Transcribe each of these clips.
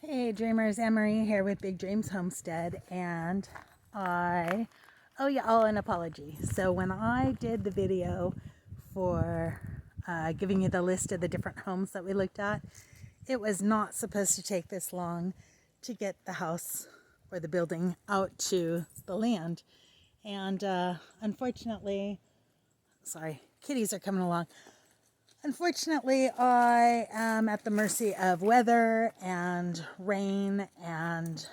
Hey dreamers, Anne-Marie here with Big Dreams Homestead, and an apology. So when I did the video for giving you the list of the different homes that we looked at, it was not supposed to take this long to get the house or the building out to the land. And unfortunately, sorry, kitties are coming along. Unfortunately, I am at the mercy of weather and rain and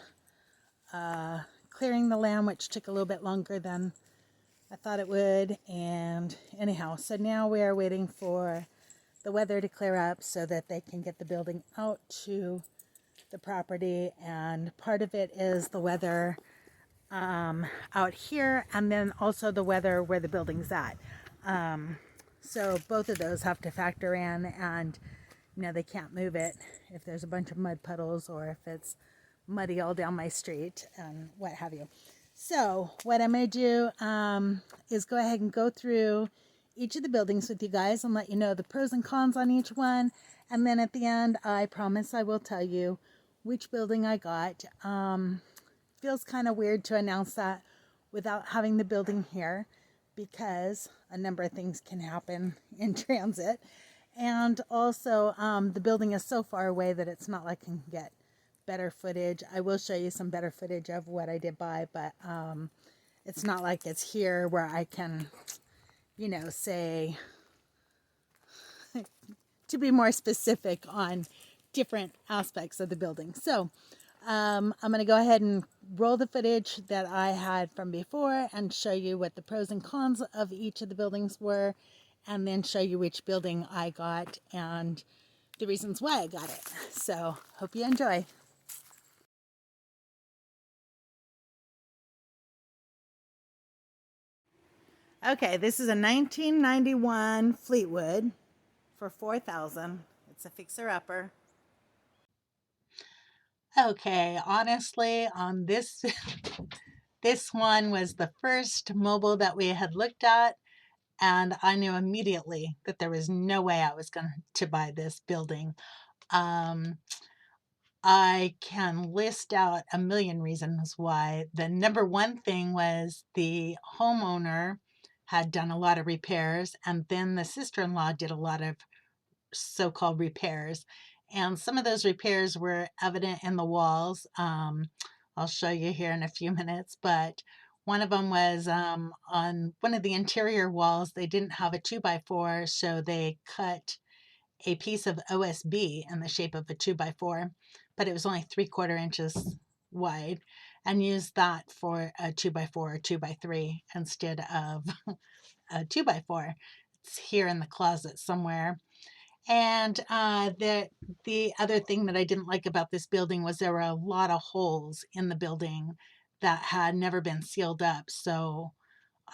clearing the land, which took a little bit longer than I thought it would. And anyhow, so now we are waiting for the weather to clear up so that they can get the building out to the property. And part of it is the weather out here, and then also the weather where the building's at. So both of those have to factor in, and they can't move it if there's a bunch of mud puddles or if it's muddy all down my street and what have you. So what I may do is go ahead and go through each of the buildings with you guys and let you know the pros and cons on each one. And then at the end, I promise I will tell you which building I got. Feels kind of weird to announce that without having the building here, because a number of things can happen in transit. And also, the building is so far away that it's not like I can get better footage. I will show you some better footage of what I did buy, but it's not like it's here where I can, say, to be more specific on different aspects of the building. So I'm going to go ahead and roll the footage that I had from before and show you what the pros and cons of each of the buildings were, and then show you which building I got and the reasons why I got it. So hope you enjoy. Okay, this is a 1991 Fleetwood for $4,000. It's a fixer-upper. Okay, honestly, on this this one was the first mobile that we had looked at, and I knew immediately that there was no way I was going to buy this building. Um, I can list out a million reasons why. The number one thing was the homeowner had done a lot of repairs, and then the sister-in-law did a lot of so-called repairs. And some of those repairs were evident in the walls. I'll show you here in a few minutes, but one of them was on one of the interior walls. They didn't have a 2x4, so they cut a piece of OSB in the shape of a 2x4, but it was only 3/4 inches wide, and used that for a 2x4 or 2x3 instead of a 2x4. It's here in the closet somewhere. And the other thing that I didn't like about this building was there were a lot of holes in the building that had never been sealed up. So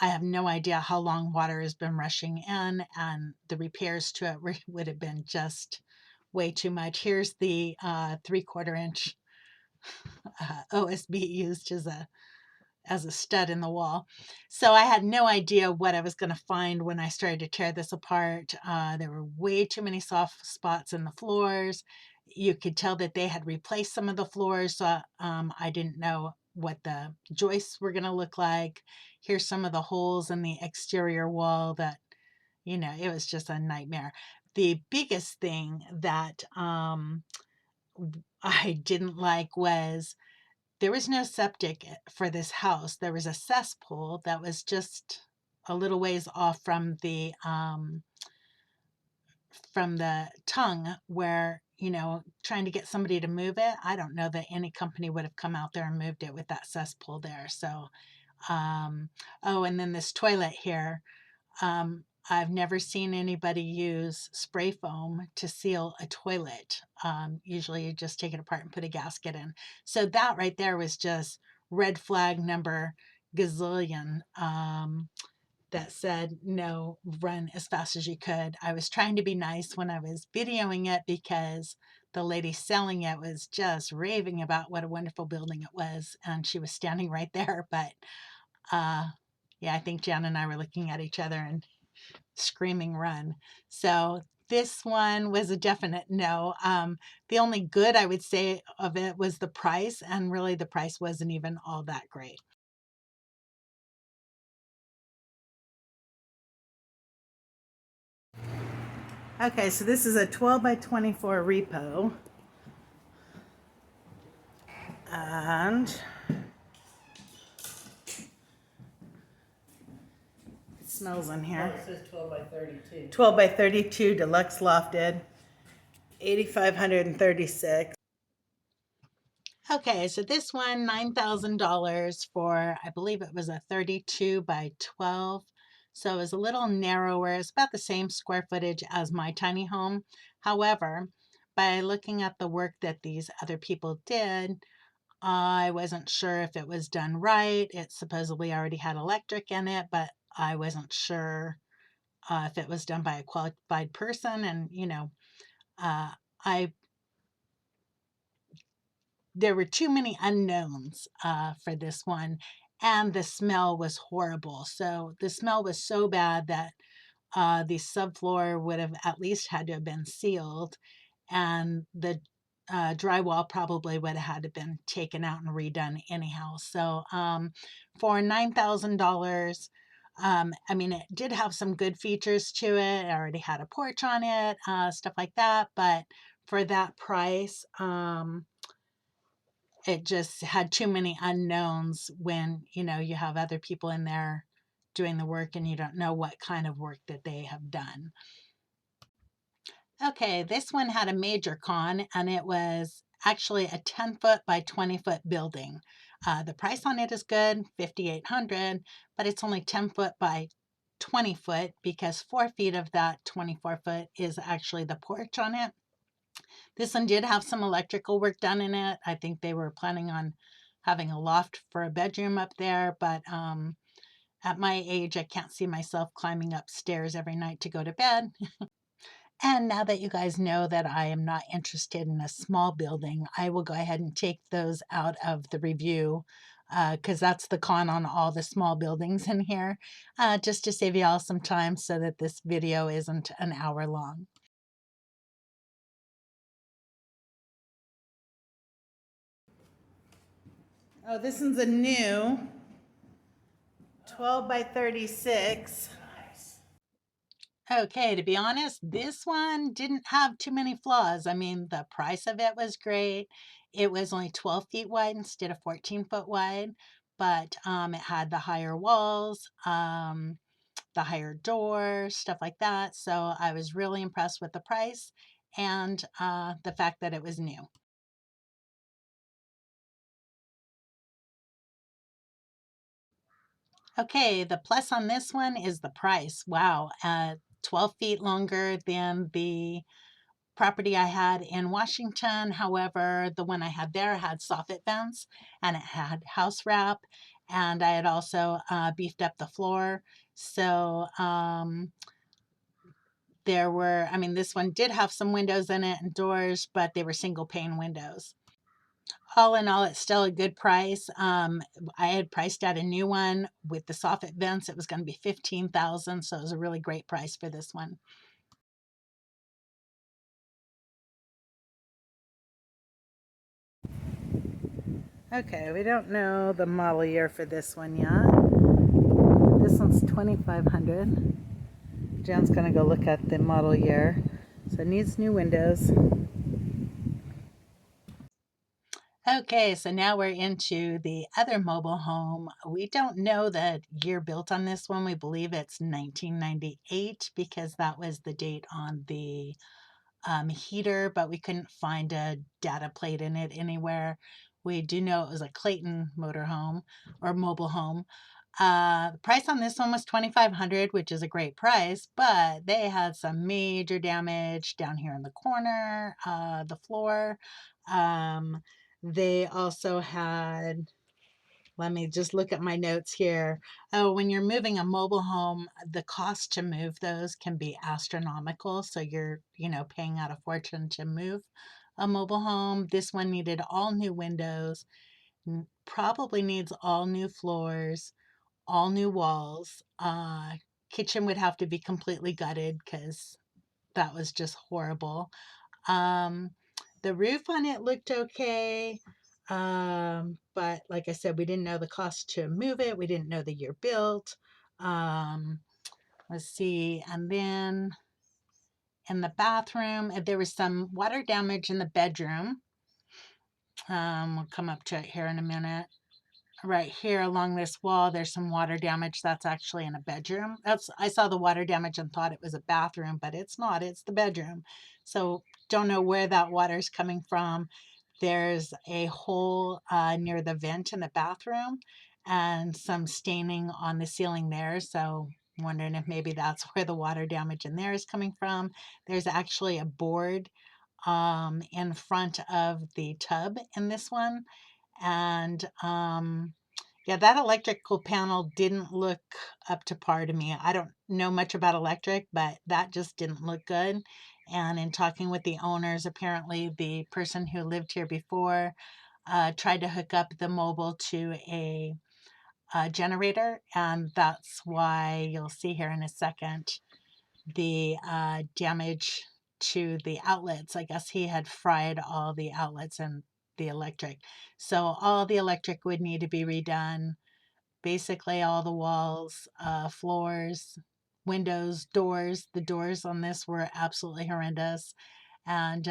I have no idea how long water has been rushing in, and the repairs to it would have been just way too much. Here's the 3/4 inch OSB used as a stud in the wall. So I had no idea what I was going to find when I started to tear this apart. There were way too many soft spots in the floors. You could tell that they had replaced some of the floors, so I didn't know what the joists were going to look like. Here's some of the holes in the exterior wall that, it was just a nightmare. The biggest thing that I didn't like was there was no septic for this house. There was a cesspool that was just a little ways off from the tongue where, trying to get somebody to move it. I don't know that any company would have come out there and moved it with that cesspool there. So, oh, and then this toilet here. I've never seen anybody use spray foam to seal a toilet. Usually you just take it apart and put a gasket in. So that right there was just red flag number gazillion, that said, no, run as fast as you could. I was trying to be nice when I was videoing it because the lady selling it was just raving about what a wonderful building it was. And she was standing right there. But yeah, I think Jan and I were looking at each other and screaming run. So This one was a definite no. The only good I would say of it was the price, and really the price wasn't even all that great. Okay, so this is a 12 by 24 repo. And it smells in here. Oh, it says 12 by 32. 12 by 32 deluxe lofted, 8,536. Okay, so this one, $9,000 for, I believe it was a 32 by 12. So it was a little narrower. It's about the same square footage as my tiny home. However, by looking at the work that these other people did, I wasn't sure if it was done right. It supposedly already had electric in it, but I wasn't sure if it was done by a qualified person. And, uh, I there were too many unknowns for this one, and the smell was horrible. So the smell was so bad that the subfloor would have at least had to have been sealed, and the drywall probably would have had to been taken out and redone anyhow. So for $9,000, I mean, it did have some good features to it. It already had a porch on it, stuff like that. But for that price, it just had too many unknowns when, you have other people in there doing the work and you don't know what kind of work that they have done. Okay, this one had a major con, and it was actually a 10-foot by 20-foot building. The price on it is good, 5,800, but it's only 10 foot by 20 foot because 4 feet of that 24 foot is actually the porch on it. This one did have some electrical work done in it. I think they were planning on having a loft for a bedroom up there, but at my age, I can't see myself climbing upstairs every night to go to bed. And now that you guys know that I am not interested in a small building, I will go ahead and take those out of the review because that's the con on all the small buildings in here, just to save you all some time so that this video isn't an hour long. Oh, this one's a new 12 by 36. Nice. Okay, to be honest, this one didn't have too many flaws. I mean, the price of it was great. It was only 12 feet wide instead of 14-foot wide, but it had the higher walls, the higher door, stuff like that. So I was really impressed with the price and the fact that it was new. Okay, the plus on this one is the price. Wow, 12 feet longer than the property I had in Washington. However, the one I had there had soffit vents and it had house wrap, and I had also beefed up the floor. So I mean, this one did have some windows in it and doors, but they were single pane windows. All in all, it's still a good price. I had priced out a new one with the soffit vents. It was going to be 15,000, so it was a really great price for this one. Okay, we don't know the model year for this one yet. This one's 2,500. Jan's gonna go look at the model year. So it needs new windows. Okay, so now we're into the other mobile home. We don't know the year built on this one. We believe it's 1998 because that was the date on the heater, but we couldn't find a data plate in it anywhere. We do know it was a Clayton motorhome or mobile home. The price on this one was 2,500, which is a great price, but they had some major damage down here in the corner, the floor. Um, they also had, let me just look at my notes here. Oh, when you're moving a mobile home, the cost to move those can be astronomical. So you're, paying out a fortune to move a mobile home. This one needed all new windows, probably needs all new floors, all new walls. Kitchen would have to be completely gutted because that was just horrible. Um, the roof on it looked okay. But like I said, we didn't know the cost to move it. We didn't know the year built. Um, let's see. And then in the bathroom, there was some water damage in the bedroom. We'll come up to it here in a minute. Right here along this wall, there's some water damage. That's actually in a bedroom. I saw the water damage and thought it was a bathroom, but it's not. It's the bedroom. So don't know where that water is coming from. There's a hole near the vent in the bathroom and some staining on the ceiling there. So wondering if maybe that's where the water damage in there is coming from. There's actually a board in front of the tub in this one. And yeah, that electrical panel didn't look up to par to me. I don't know much about electric, but that just didn't look good. And in talking with the owners, apparently the person who lived here before tried to hook up the mobile to a generator, and that's why you'll see here in a second the damage to the outlets. I guess he had fried all the outlets and the electric. So all the electric would need to be redone. Basically, all the walls, floors, windows, doors. The doors on this were absolutely horrendous. And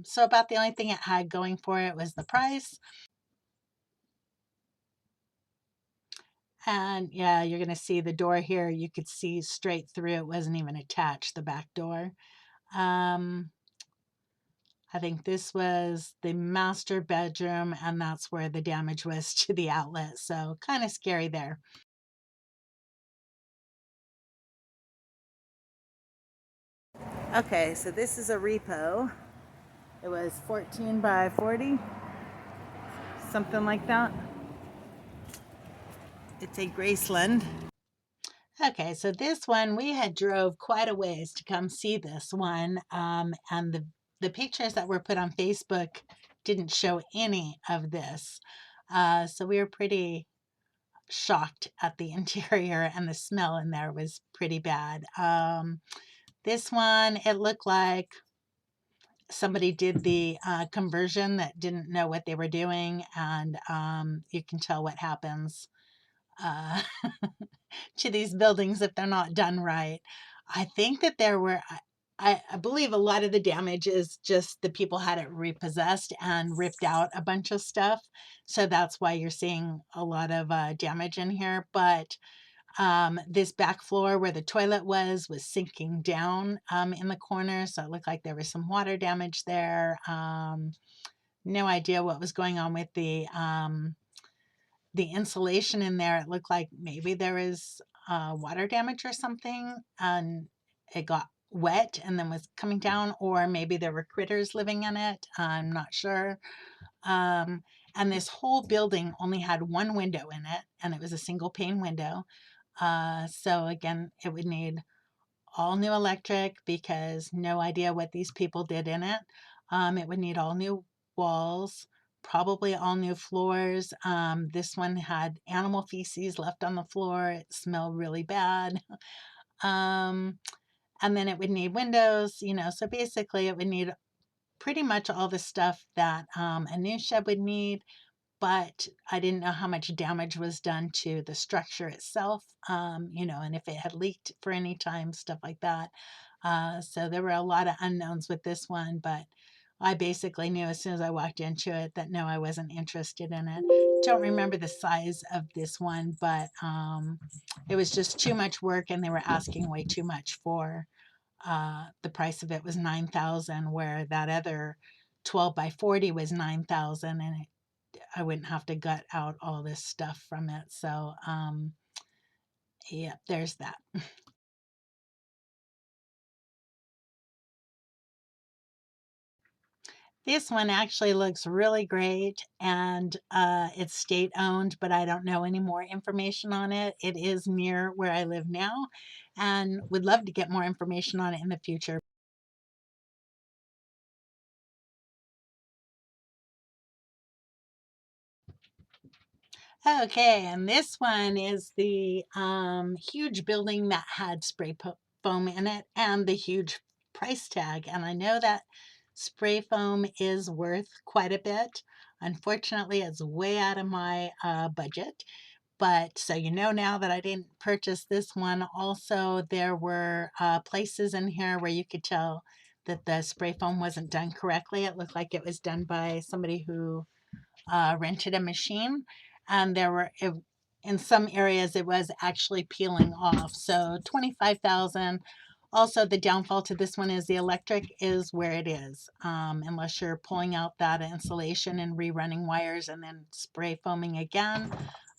so, about the only thing it had going for it was the price. And yeah, you're going to see the door here. You could see straight through. It wasn't even attached, the back door. Um, I think this was the master bedroom, and that's where the damage was to the outlet. So, kind of scary there. Okay, so this is a repo. It was 14 by 40, something like that. It's a Graceland. Okay, so this one we had drove quite a ways to come see this one, and the pictures that were put on Facebook didn't show any of this. So we were pretty shocked at the interior, and the smell in there was pretty bad. This one, it looked like somebody did the conversion that didn't know what they were doing, and you can tell what happens uh, to these buildings if they're not done right. I think that there were. I believe a lot of the damage is just the people had it repossessed and ripped out a bunch of stuff. So that's why you're seeing a lot of damage in here. But this back floor where the toilet was sinking down in the corner. So it looked like there was some water damage there. No idea what was going on with the insulation in there. It looked like maybe there was water damage or something, and it got wet and then was coming down, or maybe there were critters living in it. I'm not sure. Um, and this whole building only had one window in it, and it was a single pane window. So again, it would need all new electric because no idea what these people did in it. It would need all new walls, probably all new floors. This one had animal feces left on the floor. It smelled really bad. Um, and then it would need windows, so basically it would need pretty much all the stuff that a new shed would need, but I didn't know how much damage was done to the structure itself, and if it had leaked for any time, stuff like that. So there were a lot of unknowns with this one, but I basically knew as soon as I walked into it that no, I wasn't interested in it. Don't remember the size of this one, but it was just too much work, and they were asking way too much for the price of it was 9,000, where that other 12 by 40 was 9,000, and I wouldn't have to gut out all this stuff from it. So, yeah, there's that. This one actually looks really great, and it's state owned, but I don't know any more information on it. It is near where I live now, and would love to get more information on it in the future. Okay, and this one is the huge building that had foam in it, and the huge price tag, and I know that spray foam is worth quite a bit. Unfortunately, it's way out of my budget. But so you know now that I didn't purchase this one. Also, there were places in here where you could tell that the spray foam wasn't done correctly. It looked like it was done by somebody who rented a machine, and in some areas it was actually peeling off. So 25,000. Also, the downfall to this one is the electric is where it is, unless you're pulling out that insulation and rerunning wires and then spray foaming again.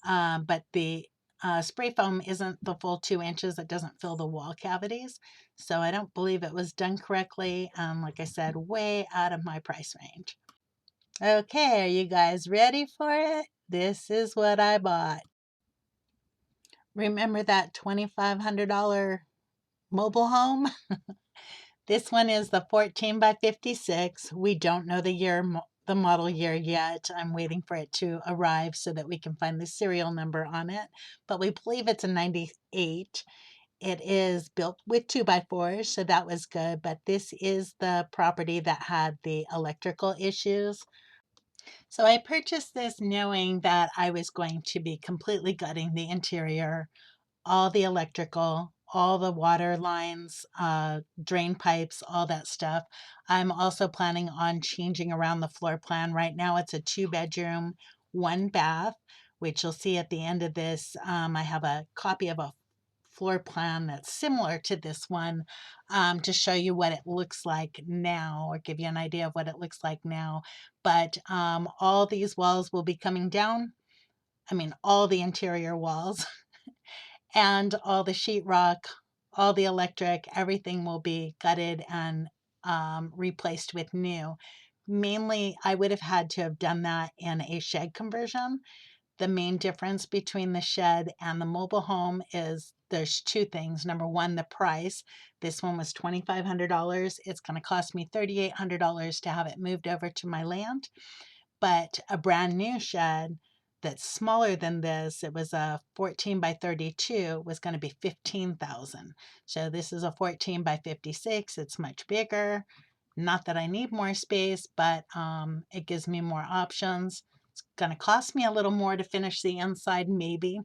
But the spray foam isn't the full 2 inches. It doesn't fill the wall cavities. So I don't believe it was done correctly. Like I said, way out of my price range. Okay, are you guys ready for it? This is what I bought. Remember that $2,500 mobile home? This one is the 14 by 56. We don't know the model year yet. I'm waiting for it to arrive so that we can find the serial number on it, but we believe it's a 98. It is built with 2x4s, so that was good, but this is the property that had the electrical issues. So I purchased this knowing that I was going to be completely gutting the interior, all the electrical, all the water lines, drain pipes, all that stuff. I'm also planning on changing around the floor plan. Right now, it's a 2 bedroom, 1 bath, which you'll see at the end of this. I have a copy of a floor plan that's similar to this one, to show you what it looks like now, or give you an idea of what it looks like now. But all these walls will be coming down. I mean, all the interior walls and all the sheetrock, all the electric, everything will be gutted and replaced with new. Mainly, I would have had to have done that in a shed conversion. The main difference between the shed and the mobile home is there's two things. Number one, the price. This one was $2,500. It's going to cost me $3,800 to have it moved over to my land. But a brand new shed that's smaller than this, it was a 14 by 32, was going to be 15,000. So this is a 14 by 56. It's much bigger. Not that I need more space, but it gives me more options. It's going to cost me a little more to finish the inside, maybe,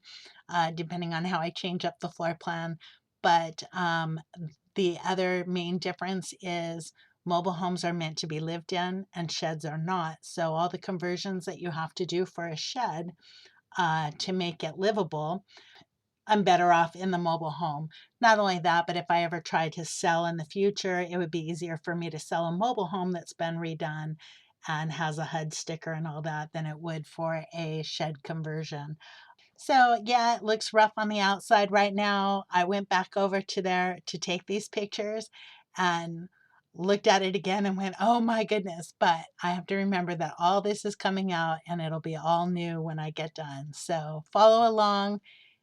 depending on how I change up the floor plan. But the other main difference is mobile homes are meant to be lived in and sheds are not. So all the conversions that you have to do for a shed to make it livable, I'm better off in the mobile home. Not only that, but if I ever try to sell in the future, it would be easier for me to sell a mobile home that's been redone and has a HUD sticker and all that than it would for a shed conversion. So yeah, it looks rough on the outside right now. I went back over to there to take these pictures and looked at it again and went, oh my goodness. But I have to remember that all this is coming out and it'll be all new when I get done. So follow along,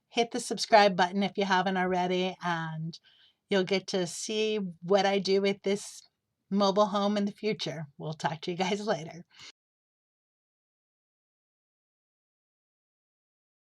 hit the subscribe button if you haven't already, and you'll get to see what I do with this mobile home in the future. We'll talk to you guys later.